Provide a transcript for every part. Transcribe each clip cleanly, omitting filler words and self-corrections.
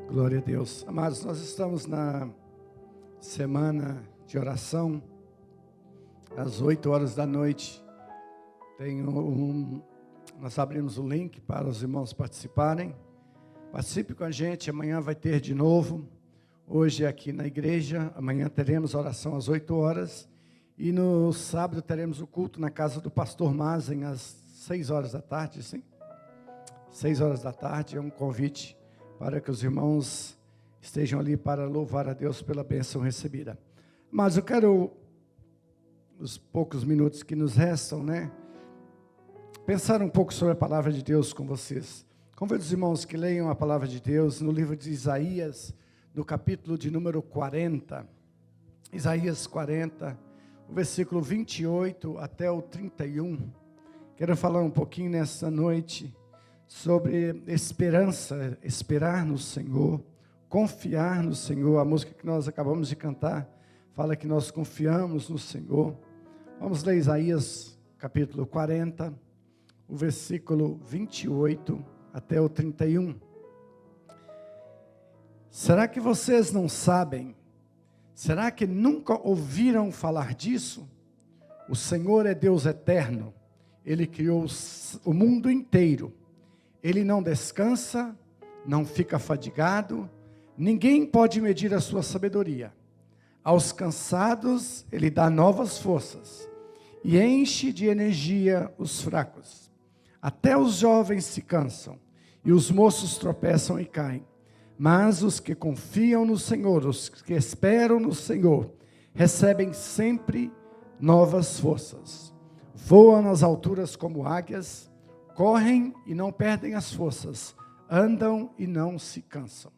Glória a Deus. Amados, nós estamos na semana de oração, às 8 horas da noite. Nós abrimos o link para os irmãos participarem. Participe com a gente, amanhã vai ter de novo. Hoje é aqui na igreja, amanhã teremos oração às 8 horas. E no sábado teremos o culto na casa do pastor Mazen, às 6 horas da tarde, sim? 6 horas da tarde, é um convite para que os irmãos estejam ali para louvar a Deus pela bênção recebida. Mas eu quero, os poucos minutos que nos restam, pensar um pouco sobre a palavra de Deus com vocês. Convido os irmãos que leiam a palavra de Deus no livro de Isaías, no capítulo de número 40. Isaías 40, o versículo 28 até o 31. Quero falar um pouquinho nessa noite sobre esperança, esperar no Senhor, confiar no Senhor. A música que nós acabamos de cantar fala que nós confiamos no Senhor. Vamos ler Isaías capítulo 40, o versículo 28 até o 31. Será que vocês não sabem? Será que nunca ouviram falar disso? O Senhor é Deus eterno. Ele criou o mundo inteiro. Ele não descansa, não fica fadigado, ninguém pode medir a sua sabedoria. Aos cansados, ele dá novas forças e enche de energia os fracos. Até os jovens se cansam e os moços tropeçam e caem. Mas os que confiam no Senhor, os que esperam no Senhor, recebem sempre novas forças. Voam nas alturas como águias, correm e não perdem as forças, andam e não se cansam.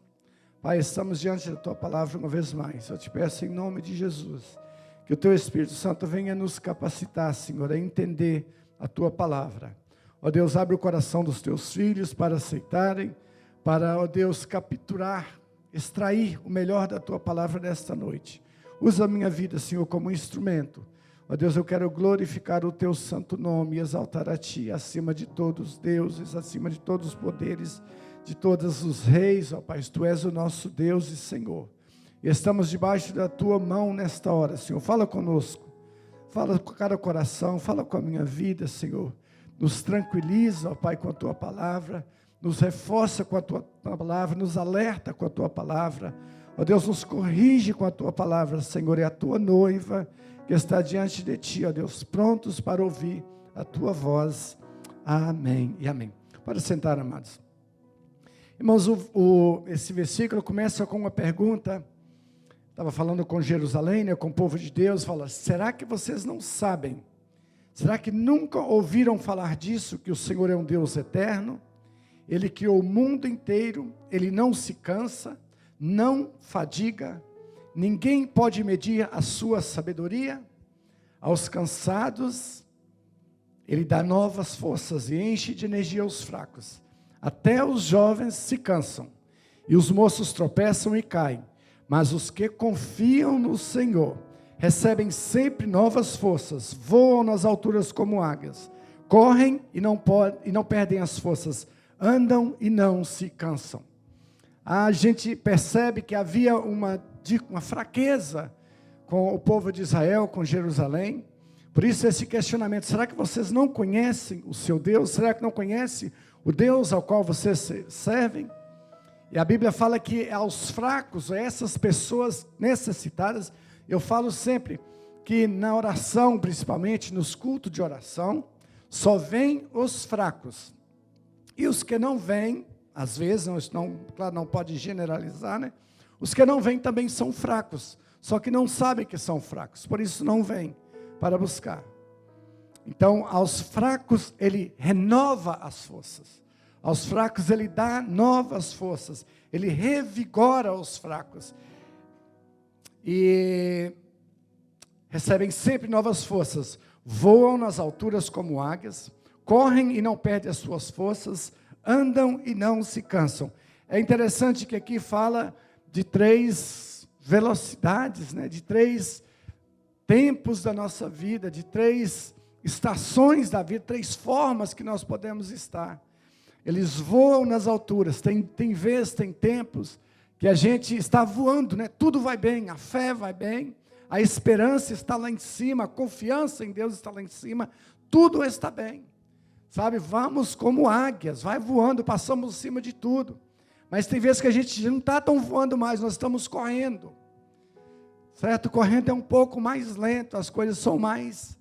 Pai, estamos diante da Tua palavra uma vez mais. Eu te peço em nome de Jesus, que o Teu Espírito Santo venha nos capacitar, Senhor, a entender a Tua palavra. Ó Deus, abre o coração dos Teus filhos para aceitarem, para, ó Deus, capturar, extrair o melhor da Tua palavra nesta noite. Usa a minha vida, Senhor, como instrumento. Ó Deus, eu quero glorificar o Teu santo nome e exaltar a Ti, acima de todos os deuses, acima de todos os poderes, de todos os reis, ó Pai, Tu és o nosso Deus e Senhor. E estamos debaixo da Tua mão nesta hora, Senhor. Fala conosco, fala com cada coração, fala com a minha vida, Senhor. Nos tranquiliza, ó Pai, com a Tua palavra, nos reforça com a Tua palavra, nos alerta com a Tua palavra. Ó Deus, nos corrige com a Tua palavra, Senhor, é a Tua noiva que está diante de Ti, ó Deus, prontos para ouvir a Tua voz. Amém e amém. Pode sentar, amados. Irmãos, esse versículo começa com uma pergunta. Estava falando com Jerusalém, com o povo de Deus, fala: será que vocês não sabem? Será que nunca ouviram falar disso, que o Senhor é um Deus eterno? Ele criou o mundo inteiro, Ele não se cansa, não fadiga, ninguém pode medir a sua sabedoria. Aos cansados, Ele dá novas forças e enche de energia os fracos. Até os jovens se cansam e os moços tropeçam e caem. Mas os que confiam no Senhor recebem sempre novas forças, voam nas alturas como águias, correm e não perdem as forças, andam e não se cansam. A gente percebe que havia uma fraqueza com o povo de Israel, com Jerusalém. Por isso esse questionamento: será que vocês não conhecem o seu Deus? Será que não conhecem o Deus ao qual vocês servem? E a Bíblia fala que aos fracos, a essas pessoas necessitadas, eu falo sempre que na oração, principalmente nos cultos de oração, só vêm os fracos. E os que não vêm, às vezes, claro, não pode generalizar, Os que não vêm também são fracos, só que não sabem que são fracos, por isso não vêm para buscar. Então, aos fracos, Ele renova as forças. Aos fracos, Ele dá novas forças. Ele revigora os fracos. E recebem sempre novas forças. Voam nas alturas como águias. Correm e não perdem as suas forças. Andam e não se cansam. É interessante que aqui fala de 3 velocidades, de 3 tempos da nossa vida, de 3 estações da vida, 3 formas que nós podemos estar. Eles voam nas alturas, tem tempos que a gente está voando, né? Tudo vai bem, a fé vai bem, a esperança está lá em cima, a confiança em Deus está lá em cima, tudo está bem, sabe? Vamos como águias, vai voando, passamos em cima de tudo, mas tem vezes que a gente não está tão voando mais, nós estamos correndo, certo? Correndo é um pouco mais lento, as coisas são mais,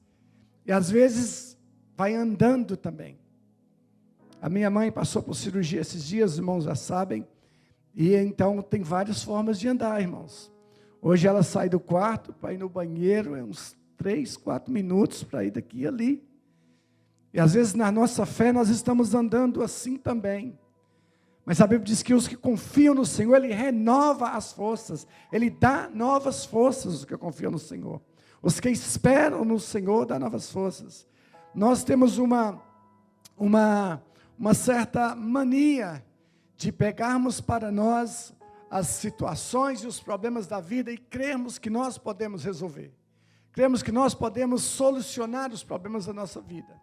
e às vezes vai andando também. A minha mãe passou por cirurgia esses dias, os irmãos já sabem, e então tem várias formas de andar, irmãos. Hoje ela sai do quarto para ir no banheiro, é uns 3, 4 minutos para ir daqui e ali. E às vezes na nossa fé nós estamos andando assim também. Mas a Bíblia diz que os que confiam no Senhor, Ele renova as forças, Ele dá novas forças aos que confiam no Senhor. Os que esperam no Senhor dá novas forças. Nós temos uma certa mania de pegarmos para nós as situações e os problemas da vida e crermos que nós podemos resolver. Cremos que nós podemos solucionar os problemas da nossa vida.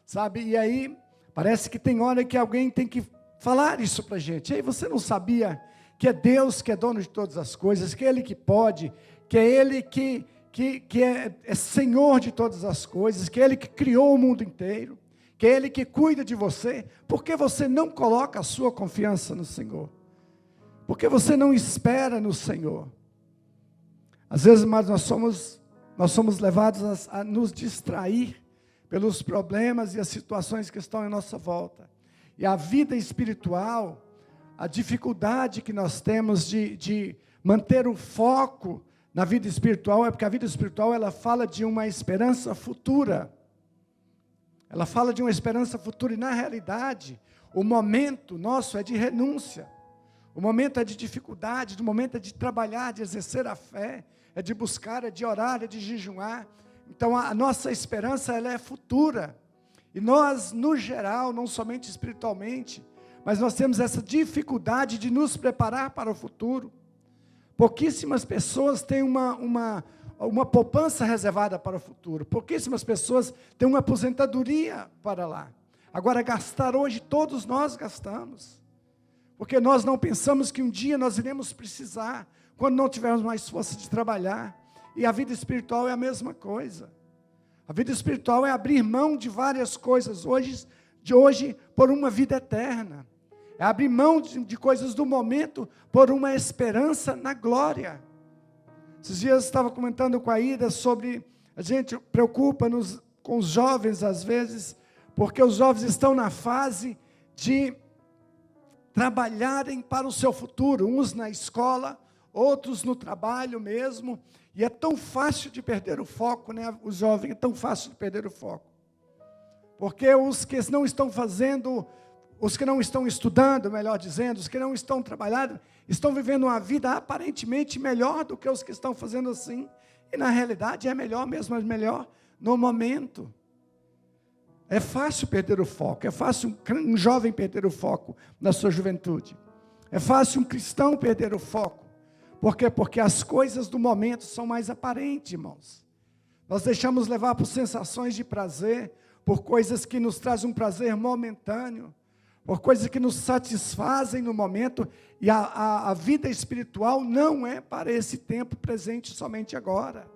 Sabe? E aí, parece que tem hora que alguém tem que falar isso para a gente. Ei, você não sabia que é Deus que é dono de todas as coisas, que é Ele que pode, que é Ele que é Senhor de todas as coisas, que é Ele que criou o mundo inteiro, que é Ele que cuida de você? Por que você não coloca a sua confiança no Senhor? Por que você não espera no Senhor? Às vezes, mas nós somos levados a nos distrair pelos problemas e as situações que estão em nossa volta. E a vida espiritual, a dificuldade que nós temos de manter o foco na vida espiritual, é porque a vida espiritual ela fala de uma esperança futura. Ela fala de uma esperança futura e, na realidade, o momento nosso é de renúncia. O momento é de dificuldade, o momento é de trabalhar, de exercer a fé, é de buscar, é de orar, é de jejuar. Então, a nossa esperança ela é futura. E nós, no geral, não somente espiritualmente, mas nós temos essa dificuldade de nos preparar para o futuro. Pouquíssimas pessoas têm uma poupança reservada para o futuro. Pouquíssimas pessoas têm uma aposentadoria para lá. Agora, gastar hoje, todos nós gastamos. Porque nós não pensamos que um dia nós iremos precisar, quando não tivermos mais força de trabalhar. E a vida espiritual é a mesma coisa. A vida espiritual é abrir mão de várias coisas de hoje por uma vida eterna. É abrir mão de coisas do momento por uma esperança na glória. Esses dias eu estava comentando com a Ida sobre, a gente preocupa-nos com os jovens às vezes, porque os jovens estão na fase de trabalharem para o seu futuro, uns na escola, outros no trabalho mesmo, e é tão fácil de perder o foco, né? O jovem é tão fácil de perder o foco, porque os que não estão fazendo, os que não estão estudando, melhor dizendo, os que não estão trabalhando, estão vivendo uma vida aparentemente melhor do que os que estão fazendo assim, e na realidade é melhor mesmo, mas melhor no momento. É fácil perder o foco, é fácil um jovem perder o foco na sua juventude, é fácil um cristão perder o foco. Por quê? Porque as coisas do momento são mais aparentes, irmãos. Nós deixamos levar por sensações de prazer, por coisas que nos trazem um prazer momentâneo, por coisas que nos satisfazem no momento, e a vida espiritual não é para esse tempo presente somente agora.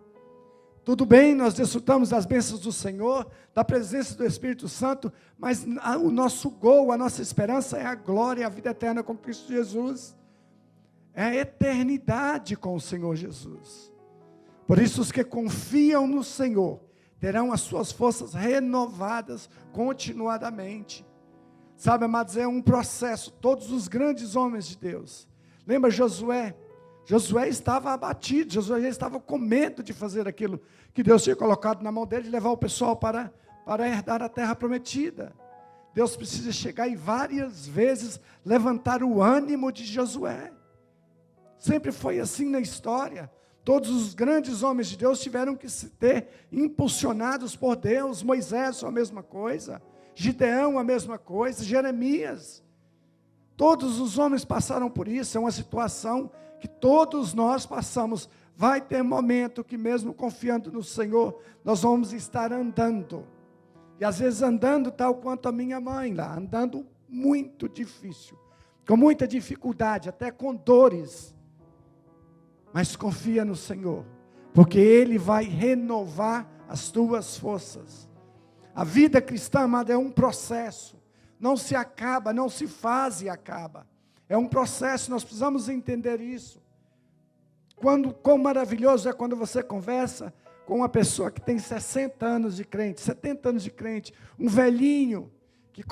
Tudo bem, nós desfrutamos das bênçãos do Senhor, da presença do Espírito Santo, mas o nosso gol, a nossa esperança é a glória, a vida eterna com Cristo Jesus. É a eternidade com o Senhor Jesus. Por isso os que confiam no Senhor terão as suas forças renovadas continuadamente. Sabe, amados, é um processo. Todos os grandes homens de Deus. Lembra Josué? Josué estava abatido, Josué estava com medo de fazer aquilo que Deus tinha colocado na mão dele, de levar o pessoal para herdar a terra prometida. Deus precisa chegar e várias vezes levantar o ânimo de Josué. Sempre foi assim na história. Todos os grandes homens de Deus tiveram que se ter impulsionados por Deus. Moisés, a mesma coisa. Gideão, a mesma coisa. Jeremias. Todos os homens passaram por isso. É uma situação que todos nós passamos. Vai ter momento que mesmo confiando no Senhor, nós vamos estar andando. E às vezes andando tal quanto a minha mãe lá. Andando muito difícil. com muita dificuldade, até com dores, mas confia no Senhor, porque Ele vai renovar as tuas forças. A vida cristã, amada, é um processo, não se acaba, não se faz e acaba, é um processo, nós precisamos entender isso. Quão maravilhoso é quando você conversa com uma pessoa que tem 60 anos de crente, 70 anos de crente, um velhinho, que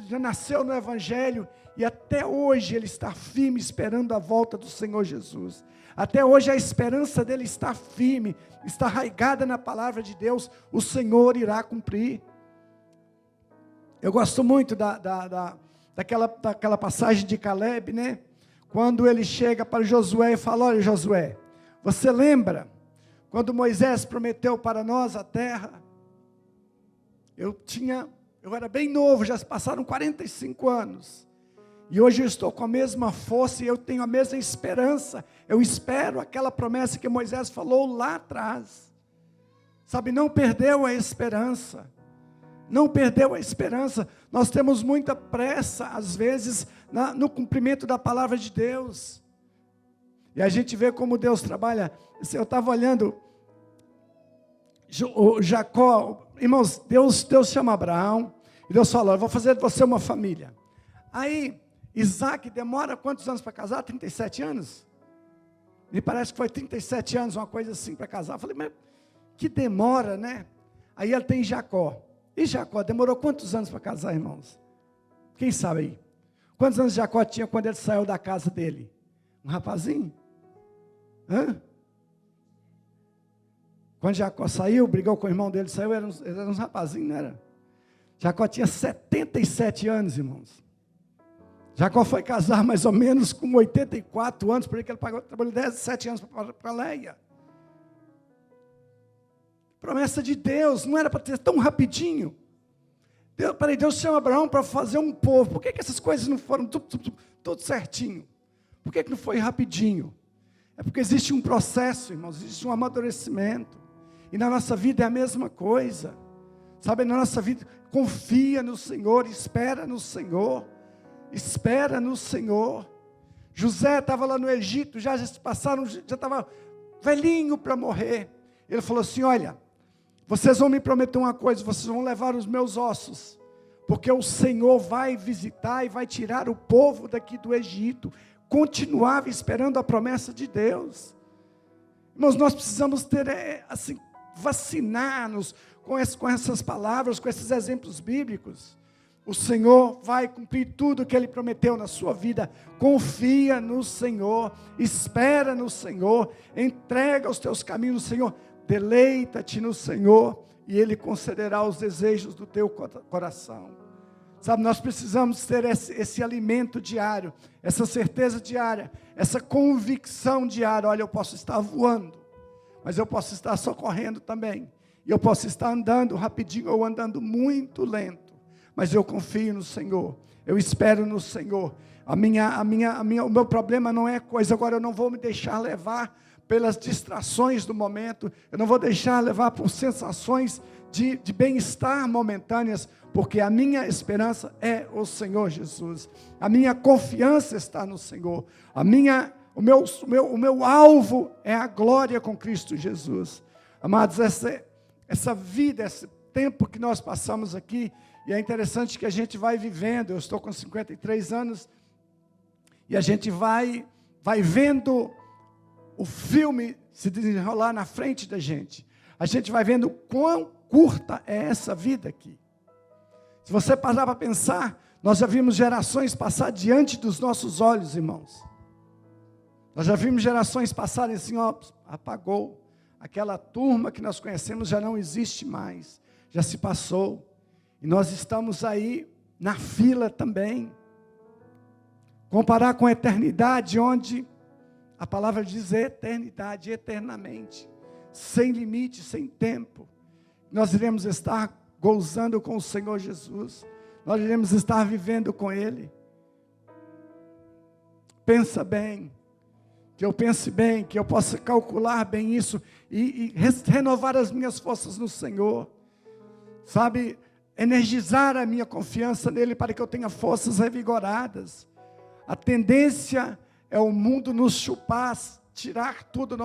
já nasceu no Evangelho, e até hoje ele está firme, esperando a volta do Senhor Jesus. Até hoje a esperança dele está firme, está arraigada na palavra de Deus, o Senhor irá cumprir. Eu gosto muito daquela passagem de Caleb, né? Quando ele chega para Josué e fala: olha, Josué, você lembra quando Moisés prometeu para nós a terra? Eu era bem novo, já se passaram 45 anos, e hoje eu estou com a mesma força, e eu tenho a mesma esperança, eu espero aquela promessa que Moisés falou lá atrás, sabe, não perdeu a esperança, nós temos muita pressa, às vezes, no cumprimento da palavra de Deus, e a gente vê como Deus trabalha. Eu estava olhando, o Jacó, irmãos, Deus chama Abraão, e Deus falou: eu vou fazer de você uma família. Aí, Isaac demora quantos anos para casar? 37 anos? Me parece que foi 37 anos, uma coisa assim, para casar. Eu falei, mas que demora, né? Aí ele tem Jacó. E Jacó demorou quantos anos para casar, irmãos? Quem sabe aí? Quantos anos Jacó tinha quando ele saiu da casa dele? Um rapazinho? Hã? Quando Jacó saiu, brigou com o irmão dele, saiu, era uns rapazinhos, não era? Jacó tinha 77 anos, irmãos. Jacó foi casar mais ou menos com 84 anos, por aí que ele trabalhou 17 anos para Leia. Promessa de Deus, não era para ter tão rapidinho. Deus chama Abraão para fazer um povo. Por que essas coisas não foram tudo certinho? Por que não foi rapidinho? É porque existe um processo, irmãos, existe um amadurecimento. E na nossa vida é a mesma coisa. Sabe, na nossa vida, confia no Senhor, espera no Senhor. Espera no Senhor. José estava lá no Egito, já estava velhinho para morrer. Ele falou assim: olha, vocês vão me prometer uma coisa, vocês vão levar os meus ossos, porque o Senhor vai visitar e vai tirar o povo daqui do Egito. Continuava esperando a promessa de Deus. Irmãos, nós precisamos ter, assim, vacinar-nos com essas palavras, com esses exemplos bíblicos. O Senhor vai cumprir tudo o que Ele prometeu na sua vida. Confia no Senhor, espera no Senhor, entrega os teus caminhos no Senhor, deleita-te no Senhor, e Ele concederá os desejos do teu coração. Sabe, nós precisamos ter esse alimento diário, essa certeza diária, essa convicção diária. Olha, eu posso estar voando, mas eu posso estar só correndo também, e eu posso estar andando rapidinho ou andando muito lento, mas eu confio no Senhor, eu espero no Senhor. O meu problema não é coisa, agora eu não vou me deixar levar pelas distrações do momento, eu não vou deixar levar por sensações de bem-estar momentâneas, porque a minha esperança é o Senhor Jesus, a minha confiança está no Senhor, o meu alvo é a glória com Cristo Jesus. Amados, essa vida, esse tempo que nós passamos aqui, e é interessante que a gente vai vivendo. Eu estou com 53 anos, e a gente vai vendo o filme se desenrolar na frente da gente. A gente vai vendo quão curta é essa vida aqui. Se você parar para pensar, nós já vimos gerações passar diante dos nossos olhos, irmãos. Nós já vimos gerações passarem assim, ó, apagou. Aquela turma que nós conhecemos já não existe mais, já se passou. E nós estamos aí na fila também. Comparar com a eternidade, onde a palavra diz eternidade, eternamente, sem limite, sem tempo. Nós iremos estar gozando com o Senhor Jesus, nós iremos estar vivendo com Ele. Pensa bem, que eu pense bem, que eu possa calcular bem isso, e renovar as minhas forças no Senhor, sabe, energizar a minha confiança nele, para que eu tenha forças revigoradas. A tendência é o mundo nos chupar, tirar tudo,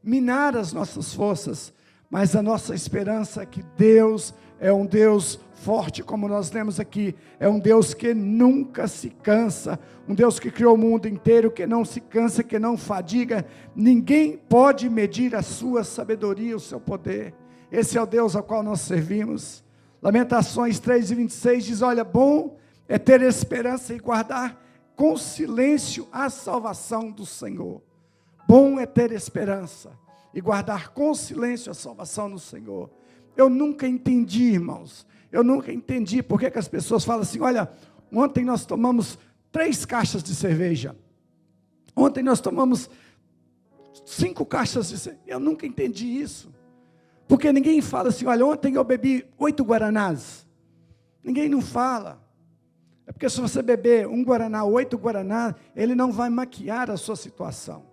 minar as nossas forças. Mas a nossa esperança é que Deus é um Deus forte, como nós lemos aqui. É um Deus que nunca se cansa. Um Deus que criou o mundo inteiro, que não se cansa, que não fadiga. Ninguém pode medir a sua sabedoria, o seu poder. Esse é o Deus ao qual nós servimos. Lamentações 3:26 diz, olha, bom é ter esperança e guardar com silêncio a salvação do Senhor. Bom é ter esperança e guardar com silêncio a salvação do Senhor. Eu nunca entendi, irmãos, por que as pessoas falam assim, olha, ontem nós tomamos 3 caixas de cerveja, ontem nós tomamos 5 caixas de cerveja, eu nunca entendi isso, porque ninguém fala assim, olha, ontem eu bebi 8 guaranás, ninguém não fala. É porque se você beber 1 guaraná, 8 guaraná, ele não vai maquiar a sua situação.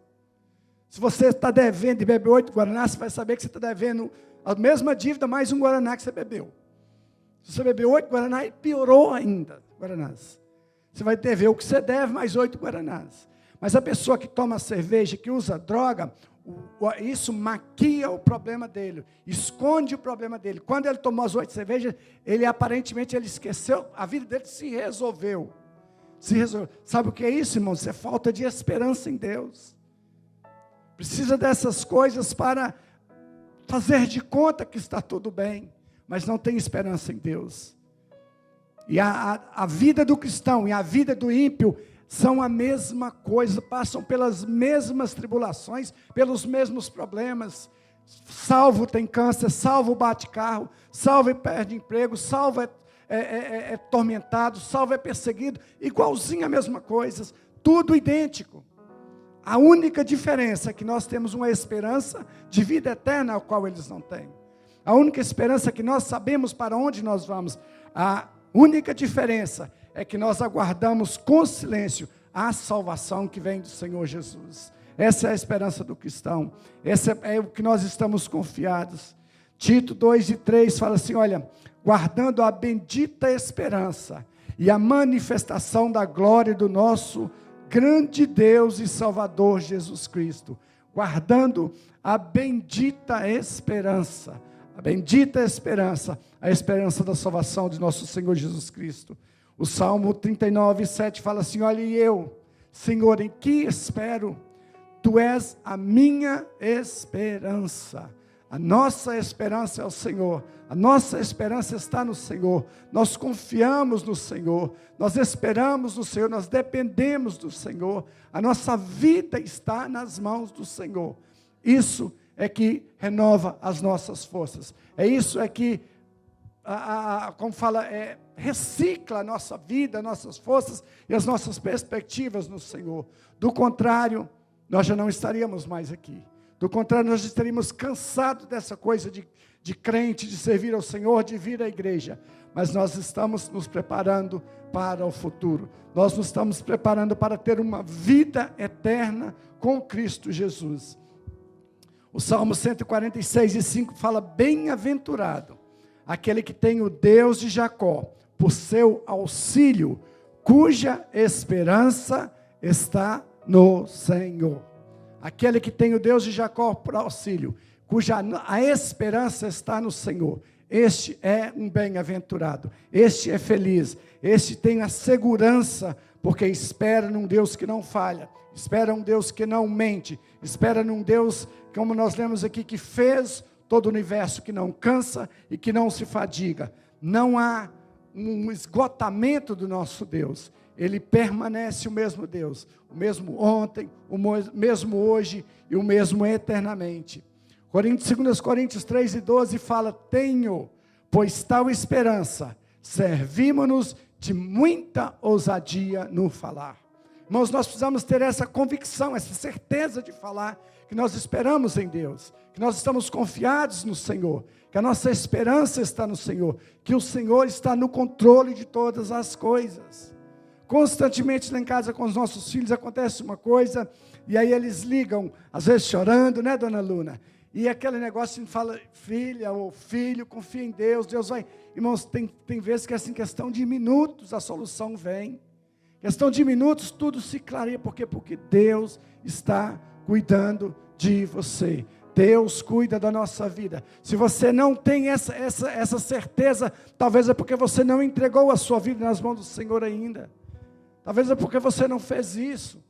Se você está devendo e bebe 8 guaraná, você vai saber que você está devendo a mesma dívida, mais 1 guaraná que você bebeu. Se você bebeu 8 guaraná, piorou ainda, guaranás. Você vai dever o que você deve, mais 8 guaranás. Mas a pessoa que toma cerveja, que usa droga, isso maquia o problema dele, esconde o problema dele. Quando ele tomou as 8 cervejas, aparentemente ele esqueceu, a vida dele se resolveu. Sabe o que é isso, irmãos? Isso é falta de esperança em Deus. Precisa dessas coisas para fazer de conta que está tudo bem, mas não tem esperança em Deus. E a vida do cristão e a vida do ímpio são a mesma coisa, passam pelas mesmas tribulações, pelos mesmos problemas. Salvo tem câncer, salvo bate carro, salvo perde emprego, salvo é tormentado, salvo é perseguido, igualzinho a mesma coisa, tudo idêntico. A única diferença é que nós temos uma esperança de vida eterna, a qual eles não têm. A única esperança é que nós sabemos para onde nós vamos. A única diferença é que nós aguardamos com silêncio a salvação que vem do Senhor Jesus. Essa é a esperança do cristão. Esse é o que nós estamos confiados. Tito 2:3 fala assim, olha, guardando a bendita esperança e a manifestação da glória do nosso grande Deus e Salvador Jesus Cristo. Guardando a bendita esperança. A bendita esperança, a esperança da salvação de nosso Senhor Jesus Cristo. O Salmo 39:7 fala assim, olha, e eu, Senhor, em que espero? Tu és a minha esperança. A nossa esperança é o Senhor. A nossa esperança está no Senhor. Nós confiamos no Senhor. Nós esperamos no Senhor. Nós dependemos do Senhor. A nossa vida está nas mãos do Senhor. Isso é que renova as nossas forças. É isso é que, como fala, recicla a nossa vida, nossas forças e as nossas perspectivas no Senhor. Do contrário, nós já não estaríamos mais aqui. Do contrário, nós estaríamos cansados dessa coisa de crente, de servir ao Senhor, de vir à igreja. Mas nós estamos nos preparando para o futuro. Nós nos estamos preparando para ter uma vida eterna com Cristo Jesus. O Salmo 146:5 fala, bem-aventurado aquele que tem o Deus de Jacó por seu auxílio, cuja esperança está no Senhor. Aquele que tem o Deus de Jacó por auxílio, cuja a esperança está no Senhor. Este é um bem-aventurado, este é feliz, este tem a segurança, porque espera num Deus que não falha, espera um Deus que não mente, espera num Deus, como nós lemos aqui, que fez todo o universo, que não cansa e que não se fadiga. Não há um esgotamento do nosso Deus. Ele permanece o mesmo Deus, o mesmo ontem, o mesmo hoje e o mesmo eternamente. 2 Coríntios 3:12 fala, tenho, pois tal esperança, servimos-nos de muita ousadia no falar. Irmãos, nós precisamos ter essa convicção, essa certeza de falar, que nós esperamos em Deus, que nós estamos confiados no Senhor, que a nossa esperança está no Senhor, que o Senhor está no controle de todas as coisas. Constantemente lá em casa com os nossos filhos acontece uma coisa, e aí eles ligam, às vezes chorando, né, dona Luna? E aquele negócio de fala, filha ou filho, confia em Deus, Deus vai. Irmãos, tem vezes que é assim, questão de minutos a solução vem. Questão de minutos, tudo se clareia. Por quê? Porque Deus está cuidando de você. Deus cuida da nossa vida. Se você não tem essa certeza, talvez é porque você não entregou a sua vida nas mãos do Senhor ainda. Talvez é porque você não fez isso.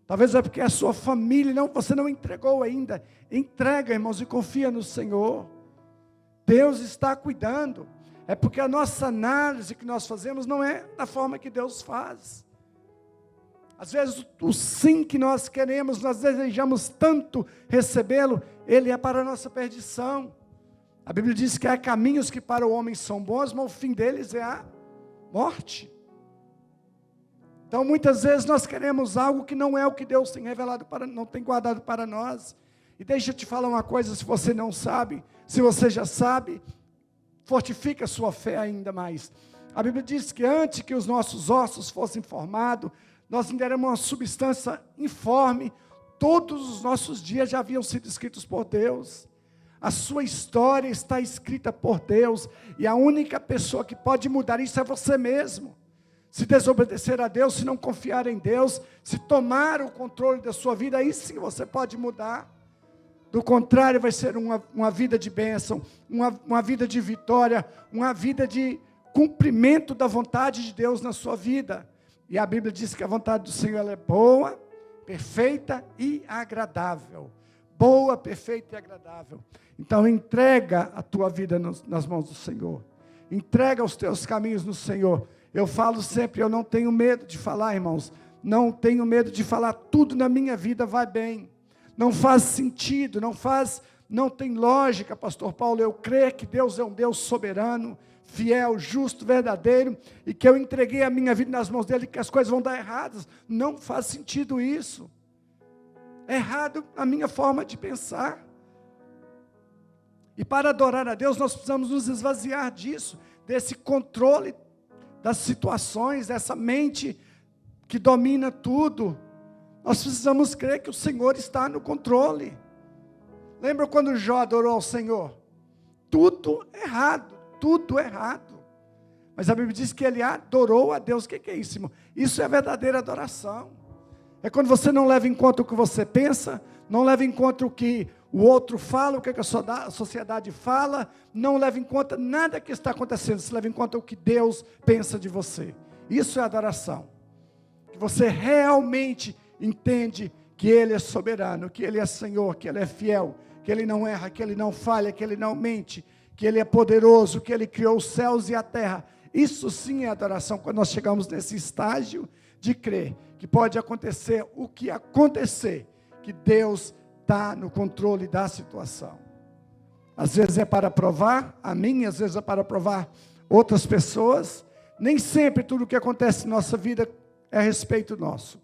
Talvez é porque a sua família, você não entregou ainda. Entrega, irmãos, e confia no Senhor. Deus está cuidando. É porque a nossa análise que nós fazemos não é da forma que Deus faz. Às vezes o sim que nós queremos, nós desejamos tanto recebê-lo, ele é para a nossa perdição. A Bíblia diz que há caminhos que para o homem são bons, mas o fim deles é a morte. Então muitas vezes nós queremos algo que não é o que Deus tem revelado, não tem guardado para nós. E deixa eu te falar uma coisa, se você não sabe, se você já sabe, fortifica a sua fé ainda mais. A Bíblia diz que antes que os nossos ossos fossem formados, nós ainda éramos uma substância informe, todos os nossos dias já haviam sido escritos por Deus, a sua história está escrita por Deus, e a única pessoa que pode mudar isso é você mesmo. Se desobedecer a Deus, se não confiar em Deus, se tomar o controle da sua vida, aí sim você pode mudar. Do contrário, vai ser uma vida de bênção, uma vida de vitória, uma vida de cumprimento da vontade de Deus na sua vida. E a Bíblia diz que a vontade do Senhor ela é boa, perfeita e agradável. Boa, perfeita e agradável. Então entrega a tua vida nas mãos do Senhor. Entrega os teus caminhos no Senhor. Eu falo sempre, eu não tenho medo de falar, irmãos. Não tenho medo de falar, tudo na minha vida vai bem. Não faz sentido, não tem lógica, pastor Paulo, eu creio que Deus é um Deus soberano, fiel, justo, verdadeiro, e que eu entreguei a minha vida nas mãos dele, que as coisas vão dar erradas. Não faz sentido isso. É errado a minha forma de pensar. E para adorar a Deus, nós precisamos nos esvaziar disso, desse controle das situações, dessa mente que domina tudo. Nós precisamos crer que o Senhor está no controle. Lembra quando Jó adorou ao Senhor? Tudo errado. Mas a Bíblia diz que ele adorou a Deus. O que é isso, irmão? Isso é verdadeira adoração. É quando você não leva em conta o que você pensa, não leva em conta o que o outro fala, o que a sociedade fala, não leva em conta nada que está acontecendo, você leva em conta o que Deus pensa de você. Isso é adoração. Que você realmente entende que Ele é soberano, que Ele é Senhor, que Ele é fiel, que Ele não erra, que Ele não falha, que Ele não mente, que Ele é poderoso, que Ele criou os céus e a terra. Isso sim é adoração, quando nós chegamos nesse estágio de crer, que pode acontecer o que acontecer, que Deus está no controle da situação. Às vezes é para provar a mim, às vezes é para provar outras pessoas. Nem sempre tudo o que acontece na nossa vida é a respeito nosso.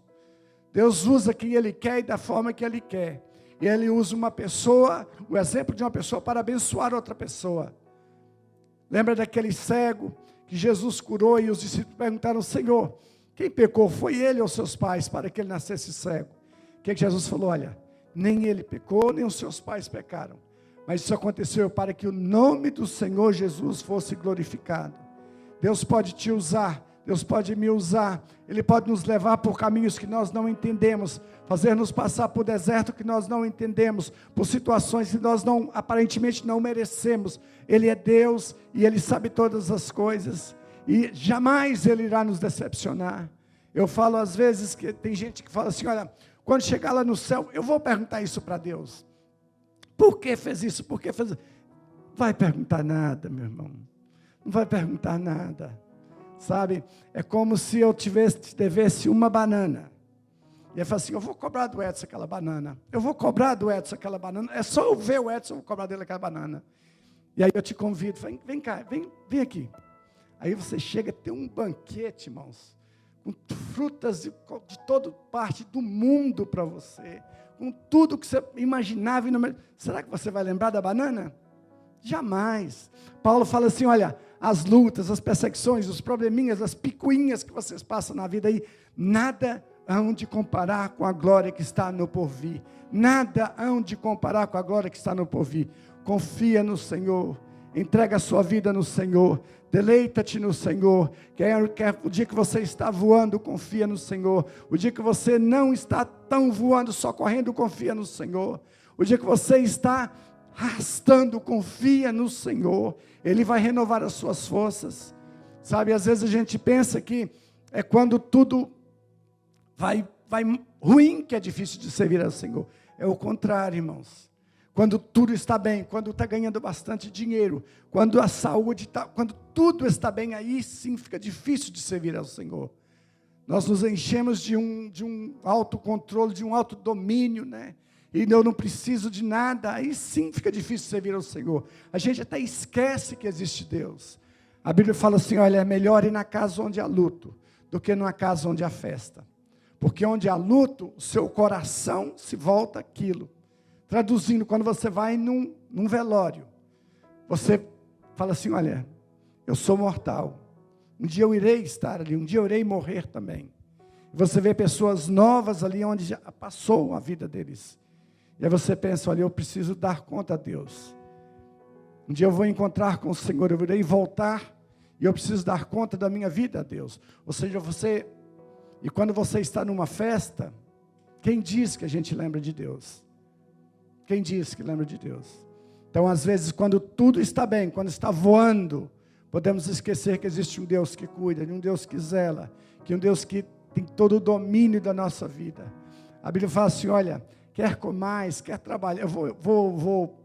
Deus usa quem Ele quer e da forma que Ele quer. E Ele usa uma pessoa, o exemplo de uma pessoa para abençoar outra pessoa. Lembra daquele cego que Jesus curou e os discípulos perguntaram: Senhor, quem pecou? Foi ele ou seus pais para que ele nascesse cego? O que Jesus falou? Olha, nem ele pecou, nem os seus pais pecaram. Mas isso aconteceu para que o nome do Senhor Jesus fosse glorificado. Deus pode te usar, Deus pode me usar, Ele pode nos levar por caminhos que nós não entendemos, fazer-nos passar por deserto que nós não entendemos, por situações que nós aparentemente não merecemos. Ele é Deus e Ele sabe todas as coisas, e jamais Ele irá nos decepcionar. Eu falo às vezes que tem gente que fala assim: olha, quando chegar lá no céu, eu vou perguntar isso para Deus. Por que fez isso? Por que fez isso? Não vai perguntar nada, meu irmão. Não vai perguntar nada. Sabe? É como se eu devesse uma banana. E ele fala assim: eu vou cobrar do Edson aquela banana. Eu vou cobrar do Edson aquela banana. É só eu ver o Edson, eu vou cobrar dele aquela banana. E aí eu te convido, vem cá, vem aqui. Aí você chega a ter um banquete, irmãos, com frutas de toda parte do mundo para você, com tudo que você imaginava. Será que você vai lembrar da banana? Jamais. Paulo fala assim: olha, as lutas, as perseguições, os probleminhas, as picuinhas que vocês passam na vida aí, nada hão de comparar com a glória que está no porvir. Nada hão de comparar com a glória que está no porvir. Confia no Senhor, Entrega a sua vida no Senhor. Deleita-te no Senhor. O dia que você está voando, confia no Senhor. O dia que você não está tão voando, só correndo, confia no Senhor. O dia que você está arrastando, confia no Senhor. Ele vai renovar as suas forças. Sabe, às vezes a gente pensa que é quando tudo vai ruim que é difícil de servir ao Senhor. É o contrário, irmãos. Quando tudo está bem, quando está ganhando bastante dinheiro, quando a saúde está, quando tudo está bem, aí sim fica difícil de servir ao Senhor. Nós nos enchemos de um autocontrole, de um autodomínio, né? E eu não preciso de nada, aí sim fica difícil servir ao Senhor. A gente até esquece que existe Deus. A Bíblia fala assim, olha, é melhor ir na casa onde há luto, do que numa casa onde há festa. Porque onde há luto, o seu coração se volta àquilo. Traduzindo, quando você vai num velório, você fala assim, olha, eu sou mortal. Um dia eu irei estar ali, um dia eu irei morrer também. Você vê pessoas novas ali onde já passou a vida deles. E aí você pensa, olha, eu preciso dar conta a Deus. Um dia eu vou encontrar com o Senhor, eu irei voltar e eu preciso dar conta da minha vida a Deus. Ou seja, e quando você está numa festa, quem diz que a gente lembra de Deus? Quem diz que lembra de Deus? Então, às vezes, quando tudo está bem, quando está voando, podemos esquecer que existe um Deus que cuida, de um Deus que zela, que um Deus que tem todo o domínio da nossa vida. A Bíblia fala assim, olha, quer comais, quer trabalhar, eu vou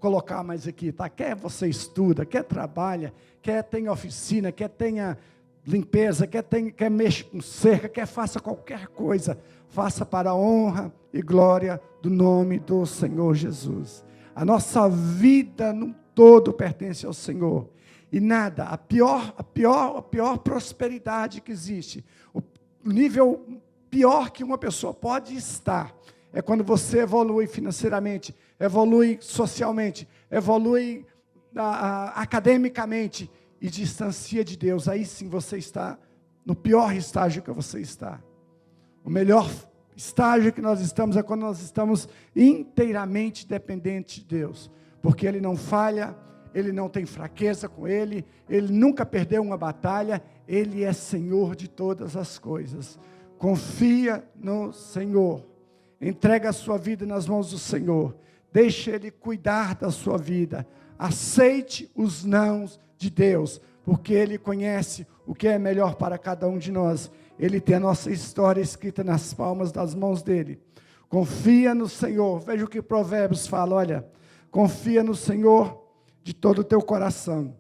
colocar mais aqui, tá? Quer você estuda, quer trabalha, quer tenha oficina, quer tenha limpeza, quer mexa com cerca, quer faça qualquer coisa, faça para a honra e glória do nome do Senhor Jesus. A nossa vida no todo pertence ao Senhor. E nada, a pior prosperidade que existe, o nível pior que uma pessoa pode estar, é quando você evolui financeiramente, evolui socialmente, evolui academicamente e distancia de Deus. Aí sim você está no pior estágio que você está. O melhor estágio que nós estamos é quando nós estamos inteiramente dependentes de Deus, porque Ele não falha, Ele não tem fraqueza com Ele nunca perdeu uma batalha, Ele é Senhor de todas as coisas. Confia no Senhor, entrega a sua vida nas mãos do Senhor, deixa Ele cuidar da sua vida, aceite os nãos de Deus, porque Ele conhece o que é melhor para cada um de nós. Ele tem a nossa história escrita nas palmas das mãos dEle. Confia no Senhor. Veja o que Provérbios fala, olha, confia no Senhor de todo o teu coração.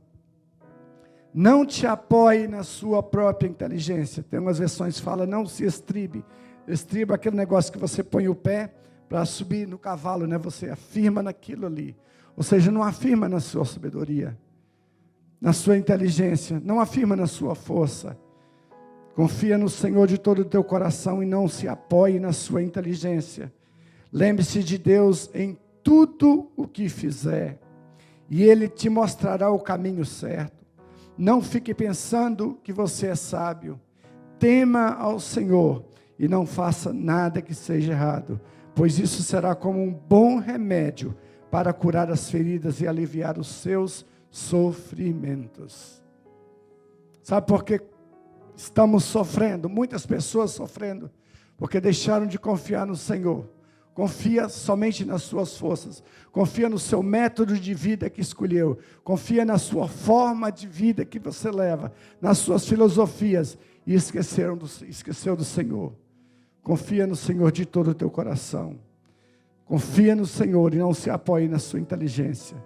Não te apoie na sua própria inteligência. Tem umas versões que falam, não se estribe. Estriba aquele negócio que você põe o pé para subir no cavalo, né? Você afirma naquilo ali. Ou seja, não afirma na sua sabedoria, na sua inteligência, não afirma na sua força. Confia no Senhor de todo o teu coração e não se apoie na sua inteligência. Lembre-se de Deus em tudo o que fizer, e Ele te mostrará o caminho certo. Não fique pensando que você é sábio. Tema ao Senhor e não faça nada que seja errado, pois isso será como um bom remédio para curar as feridas e aliviar os seus sofrimentos. Sabe por que estamos sofrendo? Muitas pessoas sofrendo, porque deixaram de confiar no Senhor. Confia somente nas suas forças, confia no seu método de vida que escolheu, confia na sua forma de vida que você leva, nas suas filosofias, e esqueceu do Senhor. Confia no Senhor de todo o teu coração. Confia no Senhor e não se apoie na sua inteligência.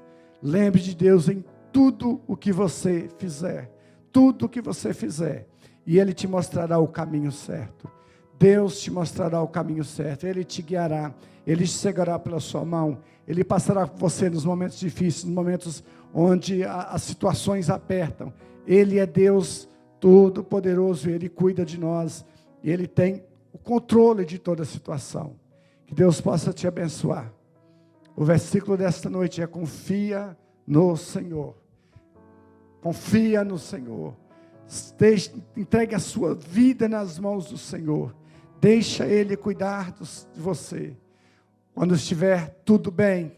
Lembre de Deus em tudo o que você fizer. Tudo o que você fizer. E Ele te mostrará o caminho certo. Deus te mostrará o caminho certo. Ele te guiará. Ele te cegará pela sua mão. Ele passará por você nos momentos difíceis, nos momentos onde as situações apertam. Ele é Deus Todo-Poderoso. Ele cuida de nós. E Ele tem o controle de toda a situação. Que Deus possa te abençoar. O versículo desta noite é: confia no Senhor. Confia no Senhor. Entregue a sua vida nas mãos do Senhor. Deixa Ele cuidar de você. Quando estiver tudo bem,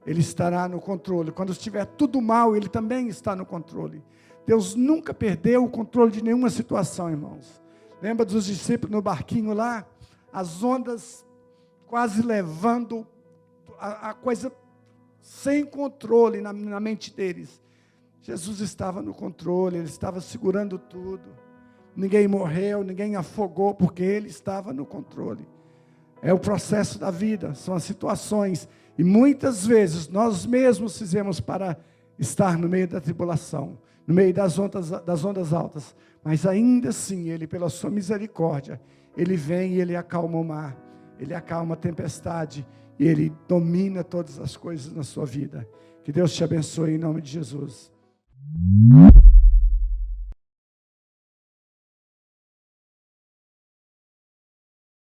Ele estará no controle. Quando estiver tudo mal, Ele também está no controle. Deus nunca perdeu o controle de nenhuma situação, irmãos. Lembra dos discípulos no barquinho lá? As ondas quase levando a coisa sem controle na mente deles. Jesus estava no controle, Ele estava segurando tudo. Ninguém morreu, ninguém afogou, porque Ele estava no controle. É o processo da vida, são as situações. E muitas vezes nós mesmos fizemos para estar no meio da tribulação, no meio das ondas altas. Mas ainda assim, Ele, pela sua misericórdia, Ele vem e Ele acalma o mar, Ele acalma a tempestade, e Ele domina todas as coisas na sua vida. Que Deus te abençoe em nome de Jesus.